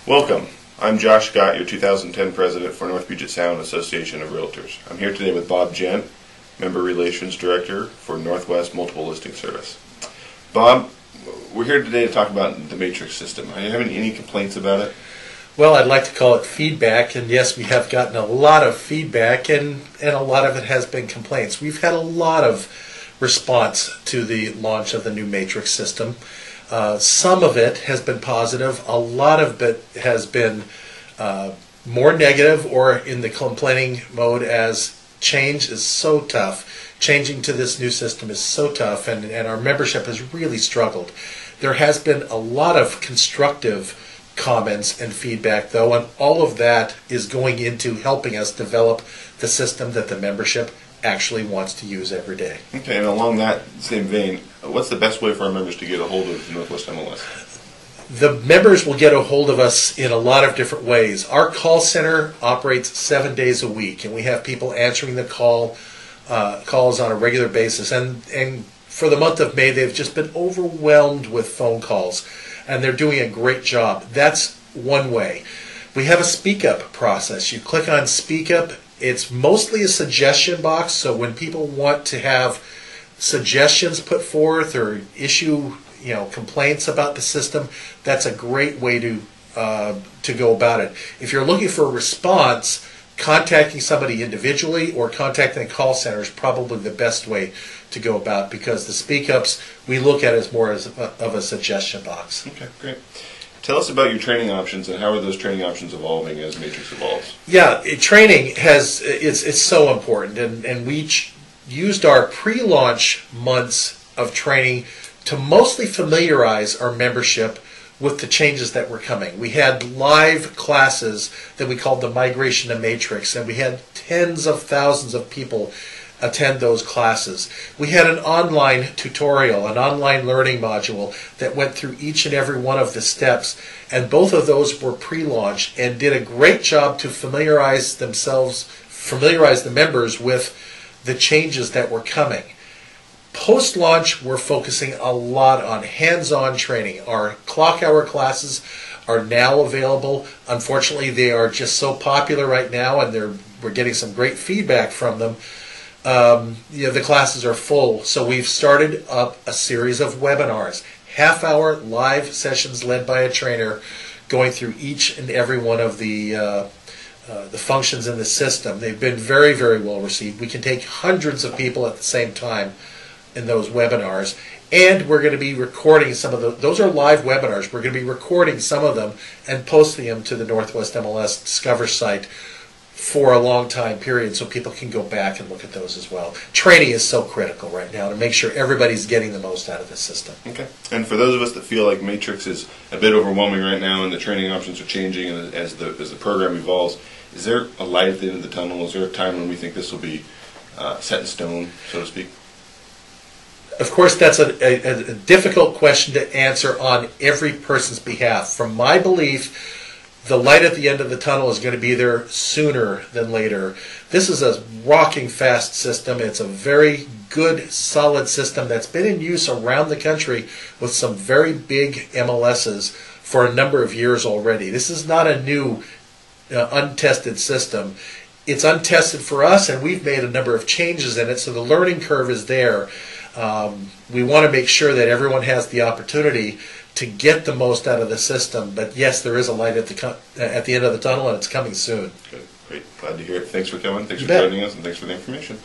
Welcome. I'm Josh Scott, your 2010 President for North Puget Sound Association of Realtors. I'm here today with Bob Gent, Member Relations Director for Northwest Multiple Listing Service. Bob, we're here today to talk about the matrix system. Are you having any complaints about it? Well, I'd like to call it feedback, and yes, we have gotten a lot of feedback, and a lot of it has been complaints. We've had a lot of response to the launch of the new matrix system. Some of it has been positive. A lot of it has been more negative or in the complaining mode, as change is so tough. Changing to this new system is so tough, and our membership has really struggled. There has been a lot of constructive comments and feedback, though, and all of that is going into helping us develop the system that the membership actually wants to use every day. Okay, and along that same vein, what's the best way for our members to get a hold of Northwest MLS? The members will get a hold of us in a lot of different ways. Our call center operates 7 days a week, and we have people answering the calls on a regular basis. And for the month of May, they've just been overwhelmed with phone calls, and they're doing a great job. That's one way. We have a Speak Up process. You click on Speak Up. It's mostly a suggestion box, so when people want to have suggestions put forth or issue complaints about the system, that's a great way to go about it. If you're looking for a response, contacting somebody individually or contacting a call center is probably the best way to go about, because the Speak Ups we look at as more of a suggestion box. Okay, great. Tell us about your training options and how are those training options evolving as Matrix evolves? Yeah, training it's so important, and we used our pre-launch months of training to mostly familiarize our membership with the changes that were coming. We had live classes that we called the Migration to Matrix, and we had tens of thousands of people attend those classes. We had an online tutorial, an online learning module that went through each and every one of the steps, and both of those were pre-launch and did a great job to familiarize the members with the changes that were coming. Post-launch, we're focusing a lot on hands-on training. Our clock hour classes are now available. Unfortunately, they are just so popular right now, and we're getting some great feedback from them. The classes are full, so we've started up a series of webinars, half-hour live sessions led by a trainer, going through each and every one of the functions in the system. They've been very, very well received. We can take hundreds of people at the same time in those webinars, and we're going to be recording some of those are live webinars. We're going to be recording some of them and posting them to the Northwest MLS Discover site for a long time period, so people can go back and look at those as well. Training is so critical right now to make sure everybody's getting the most out of the system. Okay. And for those of us that feel like Matrix is a bit overwhelming right now and the training options are changing and as the program evolves, is there a light at the end of the tunnel? Is there a time when we think this will be set in stone, so to speak? Of course, that's a difficult question to answer on every person's behalf. From my belief, the light at the end of the tunnel is going to be there sooner than later. This is a rocking fast system. It's a very good, solid system that's been in use around the country with some very big MLSs for a number of years already. This is not a new, untested system. It's untested for us, and we've made a number of changes in it, so the learning curve is there. We want to make sure that everyone has the opportunity to get the most out of the system. But yes, there is a light at the end of the tunnel, and it's coming soon. Good. Great. Glad to hear it. Thanks for coming. Thanks for joining us, and thanks for the information.